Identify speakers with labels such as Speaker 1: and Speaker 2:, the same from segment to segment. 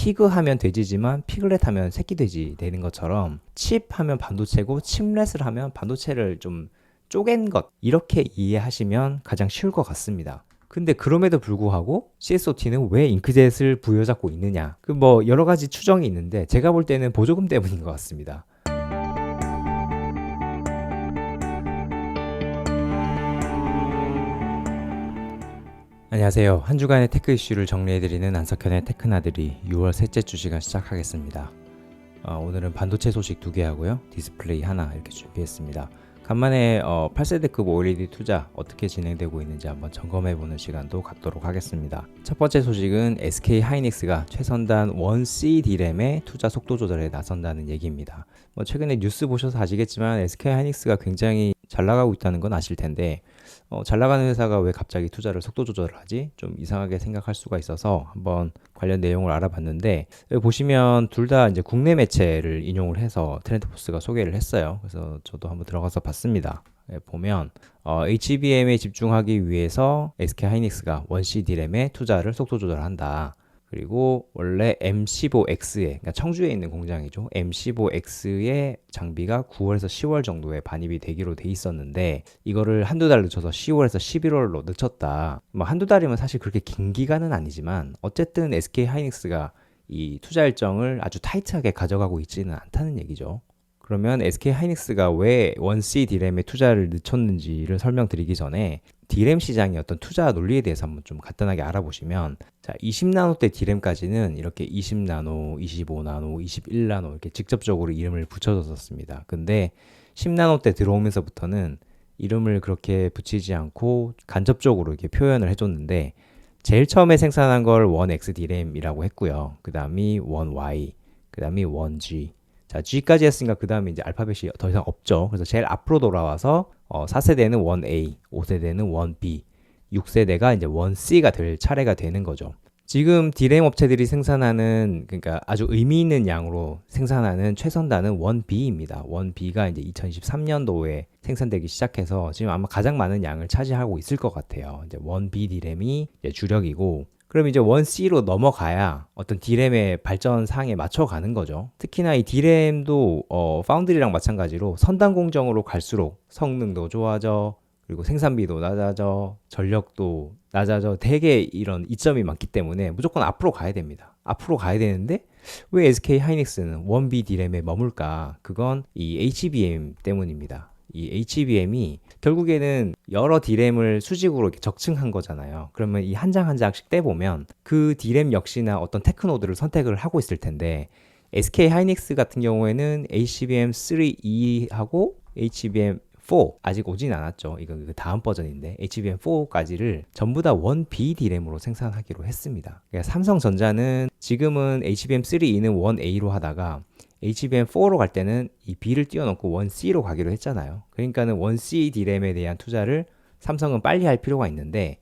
Speaker 1: 피그 하면 돼지지만 피글렛 하면 새끼 돼지 되는 것처럼 칩 하면 반도체고 칩렛을 하면 반도체를 좀 쪼갠 것, 이렇게 이해하시면 가장 쉬울 것 같습니다. 근데 그럼에도 불구하고 CSOT는 왜 잉크젯을 부여잡고 있느냐, 그 뭐 여러 가지 추정이 있는데 제가 볼 때는 보조금 때문인 것 같습니다. 안녕하세요. 한 주간의 테크 이슈를 정리해드리는 안석현의 테크나들이 6월 셋째 주 시간 시작하겠습니다. 오늘은 반도체 소식 2개 하고요, 디스플레이 하나 이렇게 준비했습니다. 간만에 8세대급 OLED 투자 어떻게 진행되고 있는지 한번 점검해보는 시간도 갖도록 하겠습니다. 첫 번째 소식은 SK 하이닉스가 최선단 1C D램의 투자 속도 조절에 나선다는 얘기입니다. 최근에 뉴스 보셔서 아시겠지만 SK 하이닉스가 굉장히 잘 나가고 있다는 건 아실 텐데, 잘 나가는 회사가 왜 갑자기 투자를 속도 조절을 하지? 좀 이상하게 생각할 수가 있어서 한번 관련 내용을 알아봤는데, 여기 보시면 둘 다 이제 국내 매체를 인용을 해서 트렌드포스가 소개를 했어요. 그래서 저도 한번 들어가서 봤습니다. 보면 HBM에 집중하기 위해서 SK 하이닉스가 1C D램에 투자를 속도 조절한다. 그리고 원래 M15X에, 그러니까 청주에 있는 공장이죠, M15X의 장비가 9월에서 10월 정도에 반입이 되기로 돼 있었는데 이거를 한두 달 늦춰서 10월에서 11월로 늦췄다. 한두 달이면 사실 그렇게 긴 기간은 아니지만 어쨌든 SK 하이닉스가 이 투자 일정을 아주 타이트하게 가져가고 있지는 않다는 얘기죠. 그러면 SK 하이닉스가 왜 1C D램에 투자를 늦췄는지를 설명드리기 전에 D램 시장의 어떤 투자 논리에 대해서 한번 좀 간단하게 알아보시면, 자, 20나노대 D램까지는 이렇게 20나노, 25나노, 21나노 이렇게 직접적으로 이름을 붙여줬었습니다. 근데 10나노대 들어오면서부터는 이름을 그렇게 붙이지 않고 간접적으로 이렇게 표현을 해줬는데, 제일 처음에 생산한 걸 1X D램이라고 했고요. 그 다음이 1Y, 그 다음이 1G. 자, G까지 했으니까 그 다음에 이제 알파벳이 더 이상 없죠. 그래서 제일 앞으로 돌아와서 4세대는 1A, 5세대는 1B, 6세대가 이제 1C가 될 차례가 되는 거죠. 지금 D램 업체들이 생산하는, 그러니까 아주 의미 있는 양으로 생산하는 최선단은 1B입니다. 1B가 이제 2023년도에 생산되기 시작해서 지금 아마 가장 많은 양을 차지하고 있을 것 같아요. 이제 1B D램이 이제 주력이고, 그럼 이제 1C로 넘어가야 어떤 D램의 발전 사항에 맞춰가는 거죠. 특히나 이 D램도 파운드리랑 마찬가지로 선단 공정으로 갈수록 성능도 좋아져, 그리고 생산비도 낮아져, 전력도 낮아져, 되게 이런 이점이 많기 때문에 무조건 앞으로 가야 됩니다. 앞으로 가야 되는데 왜 SK 하이닉스는 1B D램에 머물까? 그건 이 HBM 때문입니다. 이 HBM이 결국에는 여러 D램을 수직으로 이렇게 적층한 거잖아요. 그러면 이 한 장 한 장씩 떼보면 그 D램 역시나 어떤 테크노드를 선택을 하고 있을 텐데, SK 하이닉스 같은 경우에는 HBM3E하고 HBM4 아직 오진 않았죠. 이거 그 다음 버전인데 HBM4까지를 전부 다 1B D램으로 생산하기로 했습니다. 그러니까 삼성전자는 지금은 HBM3E는 1A로 하다가 HBM4로 갈 때는 이 B를 띄워놓고 1C로 가기로 했잖아요. 그러니까는 1C D램에 대한 투자를 삼성은 빨리 할 필요가 있는데,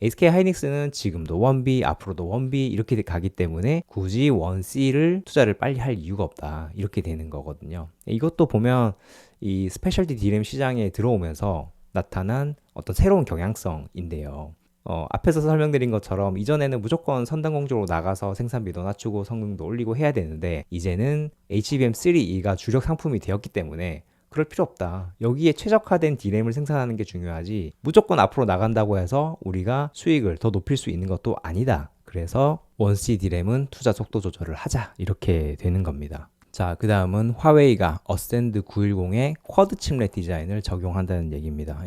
Speaker 1: SK 하이닉스는 지금도 1B, 앞으로도 1B 이렇게 가기 때문에 굳이 1C를 투자를 빨리 할 이유가 없다. 이렇게 되는 거거든요. 이것도 보면 이 스페셜티 D램 시장에 들어오면서 나타난 어떤 새로운 경향성인데요. 앞에서 설명드린 것처럼 이전에는 무조건 선단 공정으로 나가서 생산비도 낮추고 성능도 올리고 해야 되는데, 이제는 HBM3E가 주력 상품이 되었기 때문에 그럴 필요 없다. 여기에 최적화된 D램을 생산하는 게 중요하지, 무조건 앞으로 나간다고 해서 우리가 수익을 더 높일 수 있는 것도 아니다. 그래서 1C D램은 투자 속도 조절을 하자, 이렇게 되는 겁니다. 자, 그 다음은 화웨이가 어센드 910에 쿼드 칩렛 디자인을 적용한다는 얘기입니다.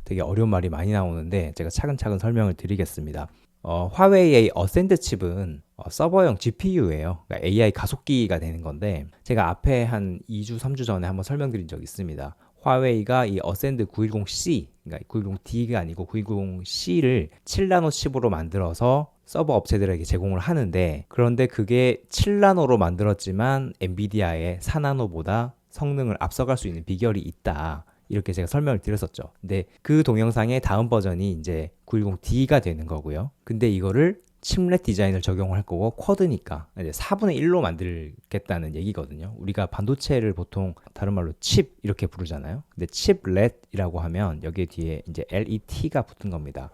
Speaker 1: 되게 어려운 말이 많이 나오는데 제가 차근차근 설명을 드리겠습니다. 화웨이의 어센드 칩은 서버용 GPU예요. 그러니까 AI 가속기가 되는 건데, 제가 앞에 한 2주, 3주 전에 한번 설명드린 적이 있습니다. 화웨이가 이 어센드 910C, 그러니까 910D가 아니고 910C를 7나노 칩으로 만들어서 서버 업체들에게 제공을 하는데, 그런데 그게 7나노로 만들었지만 엔비디아의 4나노보다 성능을 앞서갈 수 있는 비결이 있다. 이렇게 제가 설명을 드렸었죠. 근데 그 동영상의 다음 버전이 이제 910D가 되는 거고요. 근데 이거를 칩렛 디자인을 적용할 거고, 쿼드니까 이제 4분의 1로 만들겠다는 얘기거든요. 우리가 반도체를 보통 다른 말로 칩 이렇게 부르잖아요. 근데 칩렛이라고 하면 여기에 뒤에 이제 LET가 붙은 겁니다.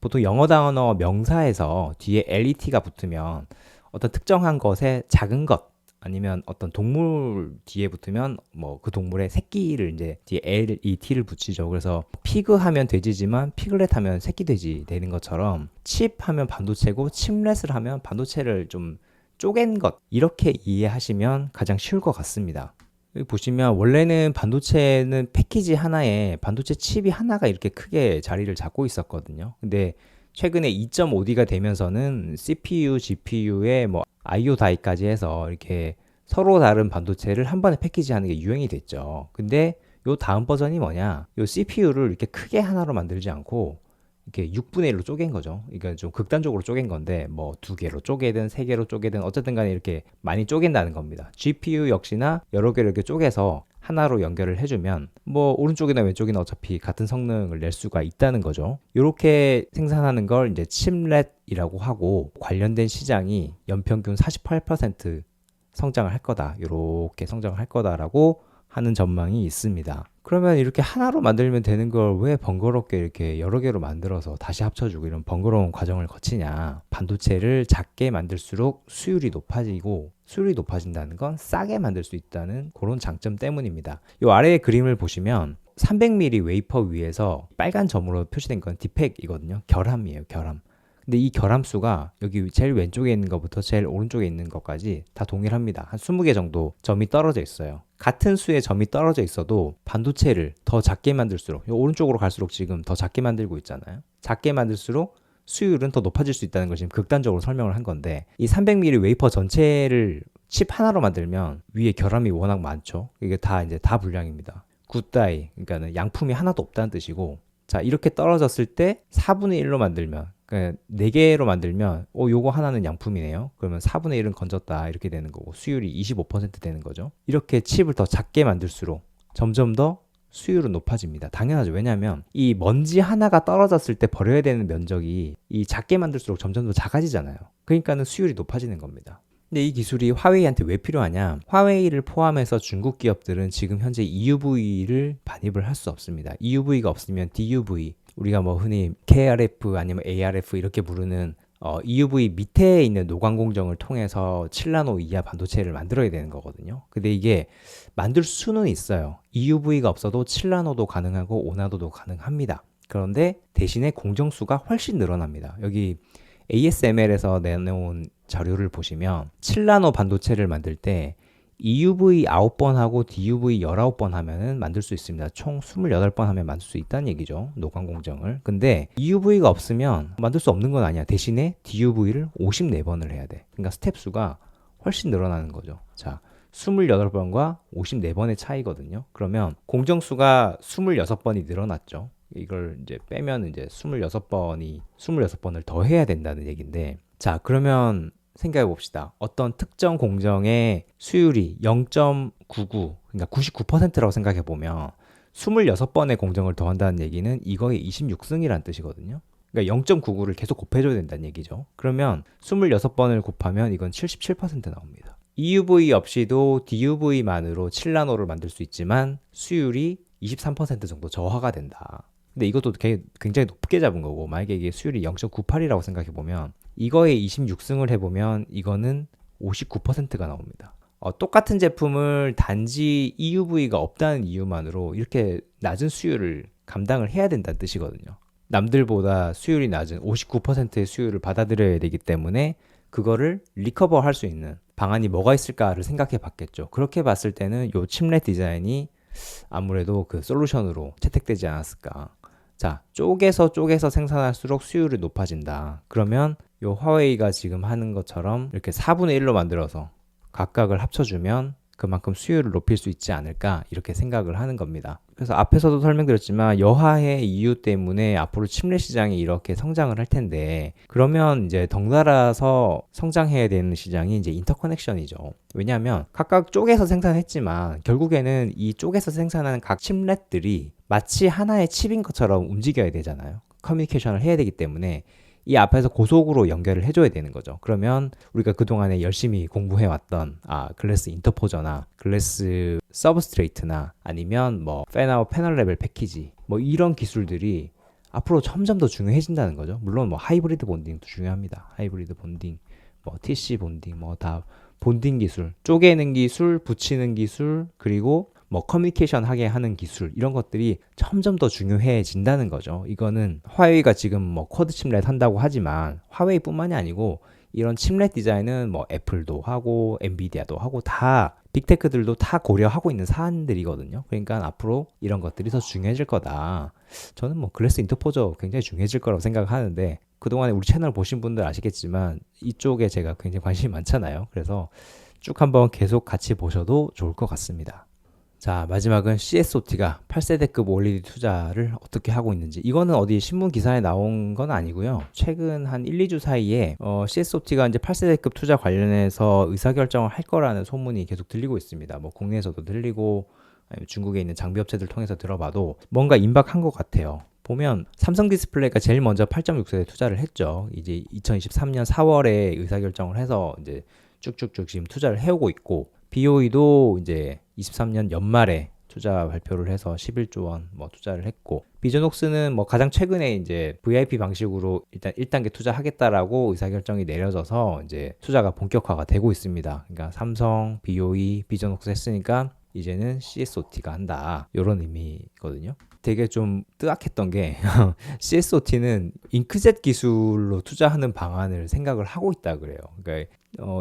Speaker 1: 보통 영어 단어 명사에서 뒤에 LET가 붙으면 어떤 특정한 것에 작은 것 아니면 어떤 동물 뒤에 붙으면 뭐 그 동물의 새끼를 이제 뒤에 L, E, T를 붙이죠. 그래서 피그 하면 돼지지만 피글렛 하면 새끼 돼지 되는 것처럼 칩 하면 반도체고 칩렛을 하면 반도체를 좀 쪼갠 것 이렇게 이해하시면 가장 쉬울 것 같습니다. 여기 보시면 원래는 반도체는 패키지 하나에 반도체 칩이 하나가 이렇게 크게 자리를 잡고 있었거든요. 근데 최근에 2.5D가 되면서는 CPU, GPU에 뭐 IO 다이까지 해서 이렇게 서로 다른 반도체를 한 번에 패키지하는 게 유행이 됐죠. 근데 요 다음 버전이 뭐냐? 요 CPU를 이렇게 크게 하나로 만들지 않고 이렇게 6분의 1로 쪼갠 거죠. 그러니까 좀 극단적으로 쪼갠 건데 뭐 2개로 쪼개든 3개로 쪼개든 어쨌든 간에 이렇게 많이 쪼갠다는 겁니다. GPU 역시나 여러 개를 이렇게 쪼개서 하나로 연결을 해주면 뭐 오른쪽이나 왼쪽이나 어차피 같은 성능을 낼 수가 있다는 거죠. 이렇게 생산하는 걸 이제 칩렛이라고 하고 관련된 시장이 연평균 48% 성장을 할 거다. 이렇게 성장을 할 거다라고 하는 전망이 있습니다. 그러면 이렇게 하나로 만들면 되는 걸 왜 번거롭게 이렇게 여러 개로 만들어서 다시 합쳐주고 이런 번거로운 과정을 거치냐. 반도체를 작게 만들수록 수율이 높아지고 수율이 높아진다는 건 싸게 만들 수 있다는 그런 장점 때문입니다. 이 아래의 그림을 보시면 300mm 웨이퍼 위에서 빨간 점으로 표시된 건 디펙이거든요. 결함이에요, 결함. 근데 이 결함수가 여기 제일 왼쪽에 있는 것부터 제일 오른쪽에 있는 것까지 다 동일합니다. 한 20개 정도 점이 떨어져 있어요. 같은 수의 점이 떨어져 있어도 반도체를 더 작게 만들수록 오른쪽으로 갈수록 지금 더 작게 만들고 있잖아요. 작게 만들수록 수율은 더 높아질 수 있다는 걸 지금 극단적으로 설명을 한 건데 이 300mm 웨이퍼 전체를 칩 하나로 만들면 위에 결함이 워낙 많죠. 이게 다 이제 다 불량입니다. 굿다이, 그러니까 양품이 하나도 없다는 뜻이고 자 이렇게 떨어졌을 때 4분의 1로 만들면 그러니까 4개로 만들면 요거 하나는 양품이네요. 그러면 4분의 1은 건졌다 이렇게 되는 거고 수율이 25% 되는 거죠. 이렇게 칩을 더 작게 만들수록 점점 더 수율은 높아집니다. 당연하죠. 왜냐하면 이 먼지 하나가 떨어졌을 때 버려야 되는 면적이 이 작게 만들수록 점점 더 작아지잖아요. 그러니까는 수율이 높아지는 겁니다. 근데 이 기술이 화웨이한테 왜 필요하냐? 화웨이를 포함해서 중국 기업들은 지금 현재 EUV를 반입을 할 수 없습니다. EUV가 없으면 DUV, 우리가 뭐 흔히 KRF 아니면 ARF 이렇게 부르는 EUV 밑에 있는 노광 공정을 통해서 7나노 이하 반도체를 만들어야 되는 거거든요. 근데 이게 만들 수는 있어요. EUV가 없어도 7나노도 가능하고 5나노도 가능합니다. 그런데 대신에 공정수가 훨씬 늘어납니다. 여기 ASML에서 내놓은 자료를 보시면 7나노 반도체를 만들 때 EUV 9번 하고 DUV 19번 하면은 만들 수 있습니다. 총 28번 하면 만들 수 있다는 얘기죠. 노광 공정을. 근데 EUV가 없으면 만들 수 없는 건 아니야. 대신에 DUV를 54번을 해야 돼. 그러니까 스텝 수가 훨씬 늘어나는 거죠. 자, 28번과 54번의 차이거든요. 그러면 공정수가 26번이 늘어났죠. 이걸 이제 빼면 이제 26번을 더 해야 된다는 얘기인데 자, 그러면 생각해 봅시다. 어떤 특정 공정의 수율이 0.99, 그러니까 99%라고 생각해 보면 26번의 공정을 더한다는 얘기는 이거의 26승이라는 뜻이거든요. 그러니까 0.99를 계속 곱해줘야 된다는 얘기죠. 그러면 26번을 곱하면 이건 77% 나옵니다. EUV 없이도 DUV만으로 7나노를 만들 수 있지만 수율이 23% 정도 저하가 된다. 근데 이것도 굉장히 높게 잡은 거고 만약에 이게 수율이 0.98이라고 생각해 보면 이거에 26승을 해보면 이거는 59%가 나옵니다. 똑같은 제품을 단지 EUV가 없다는 이유만으로 이렇게 낮은 수율을 감당을 해야 된다는 뜻이거든요. 남들보다 수율이 낮은 59%의 수율을 받아들여야 되기 때문에 그거를 리커버 할 수 있는 방안이 뭐가 있을까를 생각해 봤겠죠. 그렇게 봤을 때는 요 칩렛 디자인이 아무래도 그 솔루션으로 채택되지 않았을까. 자, 쪼개서 생산할수록 수율이 높아진다. 그러면 요 화웨이가 지금 하는 것처럼 이렇게 4분의 1로 만들어서 각각을 합쳐주면 그만큼 수율을 높일 수 있지 않을까 이렇게 생각을 하는 겁니다. 그래서 앞에서도 설명드렸지만 여하의 이유 때문에 앞으로 칩렛 시장이 이렇게 성장을 할 텐데 그러면 이제 덩달아서 성장해야 되는 시장이 이제 인터커넥션이죠. 왜냐하면 각각 쪼개서 생산했지만 결국에는 이 쪼개서 생산하는 각 칩렛들이 마치 하나의 칩인 것처럼 움직여야 되잖아요. 커뮤니케이션을 해야 되기 때문에 이 앞에서 고속으로 연결을 해줘야 되는 거죠. 그러면 우리가 그동안에 열심히 공부해왔던 글래스 인터포저나 글래스 서브스트레이트나 아니면 뭐 팬아웃 패널 레벨 패키지 뭐 이런 기술들이 앞으로 점점 더 중요해진다는 거죠. 물론 뭐 하이브리드 본딩도 중요합니다. 하이브리드 본딩 뭐 TC 본딩, 뭐 다 본딩 기술, 쪼개는 기술, 붙이는 기술, 그리고 뭐 커뮤니케이션 하게 하는 기술, 이런 것들이 점점 더 중요해진다는 거죠. 이거는 화웨이가 지금 뭐 쿼드 칩렛 한다고 하지만 화웨이뿐만이 아니고 이런 칩렛 디자인은 뭐 애플도 하고 엔비디아도 하고 다 빅테크들도 다 고려하고 있는 사안들이거든요. 그러니까 앞으로 이런 것들이 더 중요해질 거다. 저는 뭐 글래스 인터포저 굉장히 중요해질 거라고 생각하는데, 그동안에 우리 채널 보신 분들 아시겠지만 이쪽에 제가 굉장히 관심이 많잖아요. 그래서 쭉 한번 계속 같이 보셔도 좋을 것 같습니다. 자, 마지막은 CSOT가 8세대급 OLED 투자를 어떻게 하고 있는지. 이거는 어디 신문 기사에 나온 건 아니고요. 최근 한 1, 2주 사이에 CSOT가 이제 8세대급 투자 관련해서 의사결정을 할 거라는 소문이 계속 들리고 있습니다. 뭐 국내에서도 들리고 아니면 중국에 있는 장비업체들 통해서 들어봐도 뭔가 임박한 것 같아요. 보면 삼성 디스플레이가 제일 먼저 8.6세대 투자를 했죠. 이제 2023년 4월에 의사결정을 해서 이제 쭉쭉쭉 지금 투자를 해오고 있고, BOE도 이제 23년 연말에 투자 발표를 해서 11조 원 뭐 투자를 했고, 비전옥스는 뭐 가장 최근에 이제 VIP 방식으로 일단 1단계 투자하겠다라고 의사결정이 내려져서 이제 투자가 본격화가 되고 있습니다. 그러니까 삼성, BOE, 비전옥스 했으니까 이제는 CSOT가 한다, 이런 의미거든요. 되게 좀 뜨악했던 게 CSOT는 잉크젯 기술로 투자하는 방안을 생각을 하고 있다 그래요. 그러니까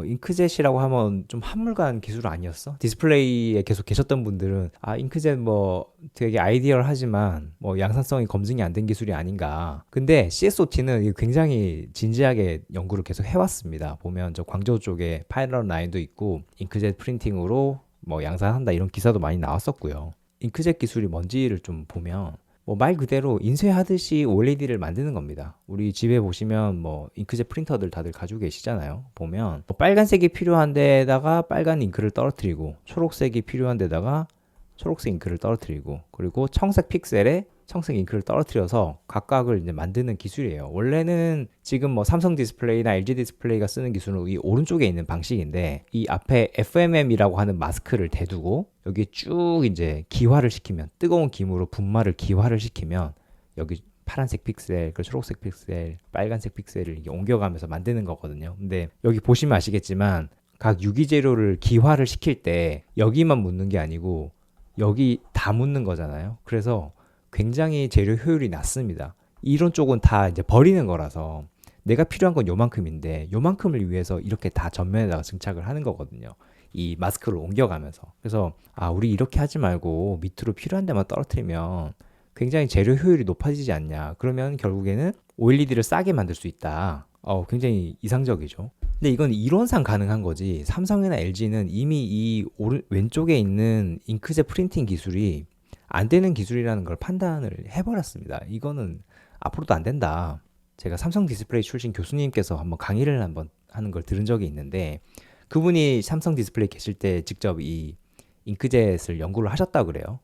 Speaker 1: 잉크젯이라고 하면 좀 한물간 기술 아니었어? 디스플레이에 계속 계셨던 분들은 잉크젯 뭐 되게 아이디얼하지만 뭐 양산성이 검증이 안 된 기술이 아닌가. 근데 CSOT는 굉장히 진지하게 연구를 계속 해왔습니다. 보면 저 광저우 쪽에 파일럿 라인도 있고 잉크젯 프린팅으로 뭐 양산한다, 이런 기사도 많이 나왔었고요. 잉크젯 기술이 뭔지를 좀 보면 뭐 말 그대로 인쇄하듯이 OLED를 만드는 겁니다. 우리 집에 보시면 뭐 잉크젯 프린터들 다들 가지고 계시잖아요. 보면 뭐 빨간색이 필요한 데다가 빨간 잉크를 떨어뜨리고, 초록색이 필요한 데다가 초록색 잉크를 떨어뜨리고, 그리고 청색 픽셀에 청색 잉크를 떨어뜨려서 각각을 이제 만드는 기술이에요. 원래는 지금 뭐 삼성 디스플레이나 LG 디스플레이가 쓰는 기술은 이 오른쪽에 있는 방식인데, 이 앞에 FMM이라고 하는 마스크를 대두고 여기 쭉 이제 기화를 시키면, 뜨거운 기물로 분말을 기화를 시키면 여기 파란색 픽셀, 그 초록색 픽셀, 빨간색 픽셀을 이게 옮겨가면서 만드는 거거든요. 근데 여기 보시면 아시겠지만 각 유기재료를 기화를 시킬 때 여기만 묻는 게 아니고 여기 다 묻는 거잖아요. 그래서 굉장히 재료 효율이 낮습니다. 이런 쪽은 다 이제 버리는 거라서 내가 필요한 건 요만큼인데 요만큼을 위해서 이렇게 다 전면에다가 증착을 하는 거거든요. 이 마스크를 옮겨가면서. 그래서 우리 이렇게 하지 말고 밑으로 필요한 데만 떨어뜨리면 굉장히 재료 효율이 높아지지 않냐. 그러면 결국에는 OLED를 싸게 만들 수 있다. 굉장히 이상적이죠. 근데 이건 이론상 가능한 거지, 삼성이나 LG는 이미 이 왼쪽에 있는 잉크젯 프린팅 기술이 안 되는 기술이라는 걸 판단을 해버렸습니다. 이거는 앞으로도 안 된다. 제가 삼성 디스플레이 출신 교수님께서 한번 강의를 한번 하는 걸 들은 적이 있는데, 그분이 삼성 디스플레이 계실 때 직접 이 잉크젯을 연구를 하셨다고 그래요.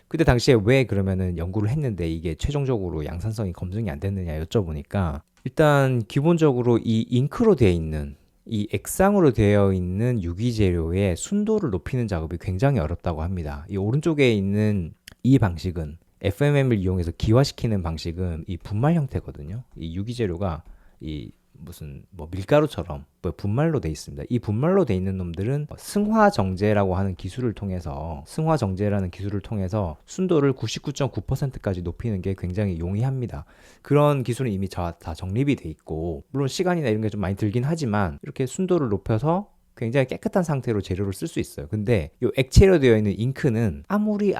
Speaker 1: 그때 당시에 왜 그러면은 연구를 했는데 이게 최종적으로 양산성이 검증이 안 됐느냐 여쭤보니까, 일단 기본적으로 이 잉크로 되어 있는, 이 액상으로 되어 있는 유기재료의 순도를 높이는 작업이 굉장히 어렵다고 합니다. 이 오른쪽에 있는 이 방식은, FMM을 이용해서 기화시키는 방식은 이 분말 형태거든요. 이 유기재료가 이 무슨 뭐 밀가루처럼 뭐 분말로 돼 있습니다. 이 분말로 돼 있는 놈들은 승화정제라고 하는 기술을 통해서, 승화정제라는 기술을 통해서 순도를 99.9%까지 높이는 게 굉장히 용이합니다. 그런 기술은 이미 다 정립이 돼 있고, 물론 시간이나 이런 게 좀 많이 들긴 하지만 이렇게 순도를 높여서 굉장히 깨끗한 상태로 재료를 쓸 수 있어요. 근데 이 액체로 되어 있는 잉크는 아무리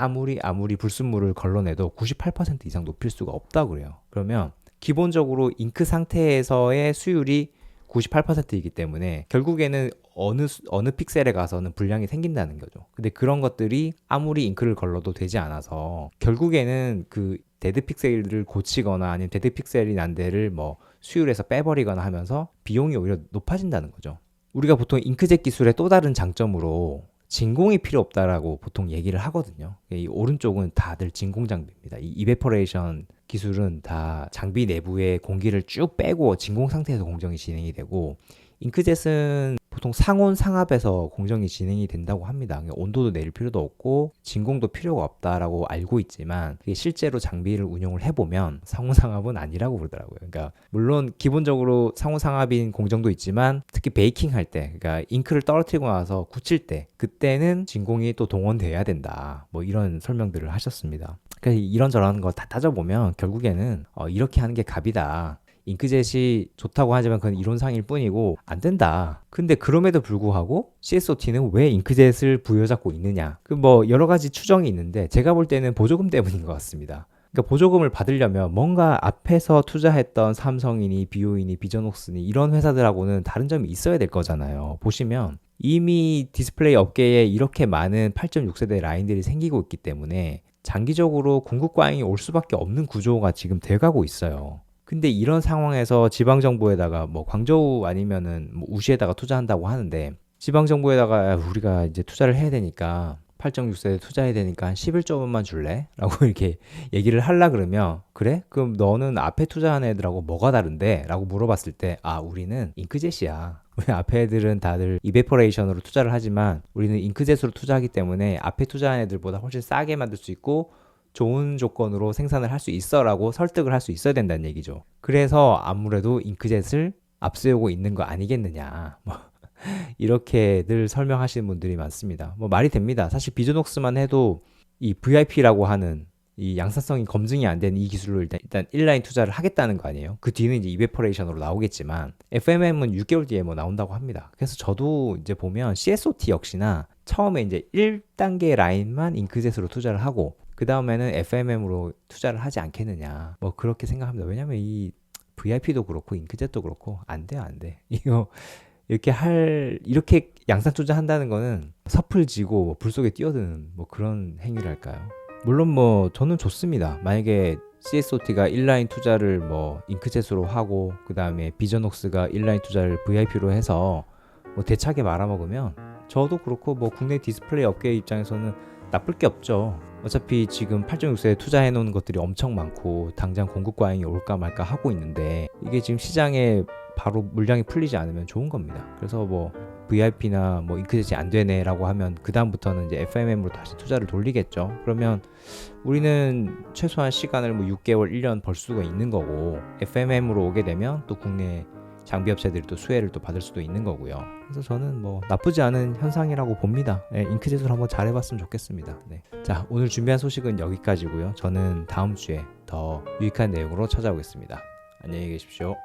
Speaker 1: 불순물을 걸러내도 98% 이상 높일 수가 없다고 그래요. 그러면 기본적으로 잉크 상태에서의 수율이 98%이기 때문에 결국에는 어느 픽셀에 가서는 불량이 생긴다는 거죠. 근데 그런 것들이 아무리 잉크를 걸러도 되지 않아서 결국에는 그 데드 픽셀을 고치거나 아니면 데드 픽셀이 난 데를 뭐 수율에서 빼버리거나 하면서 비용이 오히려 높아진다는 거죠. 우리가 보통 잉크젯 기술의 또 다른 장점으로 진공이 필요 없다라고 보통 얘기를 하거든요. 이 오른쪽은 다들 진공 장비입니다. 이 이베퍼레이션 기술은 다 장비 내부에 공기를 쭉 빼고 진공 상태에서 공정이 진행이 되고, 잉크젯은 보통 상온 상압에서 공정이 진행이 된다고 합니다. 그러니까 온도도 내릴 필요도 없고 진공도 필요가 없다라고 알고 있지만 그게 실제로 장비를 운용을 해보면 상온 상압은 아니라고 그러더라고요. 그러니까 물론 기본적으로 상온 상압인 공정도 있지만 특히 베이킹 할 때, 그러니까 잉크를 떨어뜨리고 나서 굳힐 때 그때는 진공이 또 동원돼야 된다. 뭐 이런 설명들을 하셨습니다. 그러니까 이런저런 거 다 따져보면 결국에는 이렇게 하는 게 갑이다. 잉크젯이 좋다고 하지만 그건 이론상일 뿐이고 안 된다. 근데 그럼에도 불구하고 CSOT는 왜 잉크젯을 부여잡고 있느냐? 그 뭐 여러 가지 추정이 있는데 제가 볼 때는 보조금 때문인 것 같습니다. 그러니까 보조금을 받으려면 뭔가 앞에서 투자했던 삼성이니 비오이니 비전옥스니 이런 회사들하고는 다른 점이 있어야 될 거잖아요. 보시면 이미 디스플레이 업계에 이렇게 많은 8.6세대 라인들이 생기고 있기 때문에 장기적으로 궁극 과잉이 올 수밖에 없는 구조가 지금 돼가고 있어요. 근데 이런 상황에서 지방정부에다가 뭐 광저우 아니면은 뭐 우시에다가 투자한다고 하는데 지방정부에다가 우리가 이제 투자를 해야 되니까 8.6세대 투자해야 되니까 한 11조 원만 줄래? 라고 이렇게 얘기를 하려 그러면 그래? 그럼 너는 앞에 투자한 애들하고 뭐가 다른데? 라고 물어봤을 때 우리는 잉크젯이야. 우리 앞에 애들은 다들 이베포레이션으로 투자를 하지만 우리는 잉크젯으로 투자하기 때문에 앞에 투자한 애들보다 훨씬 싸게 만들 수 있고 좋은 조건으로 생산을 할 수 있어라고 설득을 할 수 있어야 된다는 얘기죠. 그래서 아무래도 잉크젯을 앞세우고 있는 거 아니겠느냐. 이렇게 늘 설명하시는 분들이 많습니다. 뭐 말이 됩니다. 사실 비전옥스만 해도 이 VIP라고 하는 이 양산성이 검증이 안 된 이 기술로 일단 1라인 투자를 하겠다는 거 아니에요. 그 뒤는 이제 이베퍼레이션으로 나오겠지만 FMM은 6개월 뒤에 뭐 나온다고 합니다. 그래서 저도 이제 보면 CSOT 역시나 처음에 이제 1단계 라인만 잉크젯으로 투자를 하고 그 다음에는 FMM으로 투자를 하지 않겠느냐. 뭐 그렇게 생각합니다. 왜냐면 이 VIP도 그렇고 잉크젯도 그렇고 안 돼요, 안 돼. 이거 이렇게 양산 투자한다는 거는 섣을 지고 뭐 불 속에 뛰어드는 뭐 그런 행위랄까요. 물론 뭐 저는 좋습니다. 만약에 CSOT가 1라인 투자를 뭐 잉크젯으로 하고 그 다음에 비전옥스가 1라인 투자를 VIP로 해서 뭐 대차게 말아먹으면 저도 그렇고 뭐 국내 디스플레이 업계 입장에서는 나쁠 게 없죠. 어차피 지금 8.6세에 투자해 놓은 것들이 엄청 많고 당장 공급 과잉이 올까 말까 하고 있는데 이게 지금 시장에 바로 물량이 풀리지 않으면 좋은 겁니다. 그래서 뭐 VIP나 뭐 잉크젯이 안 되네 라고 하면 그 다음부터는 이제 FMM으로 다시 투자를 돌리겠죠. 그러면 우리는 최소한 시간을 뭐 6개월, 1년 벌 수가 있는 거고 FMM으로 오게 되면 또 국내 장비 업체들이 또 수혜를 또 받을 수도 있는 거고요. 그래서 저는 뭐 나쁘지 않은 현상이라고 봅니다. 네, 잉크젯을 한번 잘 해봤으면 좋겠습니다. 네. 자, 오늘 준비한 소식은 여기까지고요. 저는 다음 주에 더 유익한 내용으로 찾아오겠습니다. 안녕히 계십시오.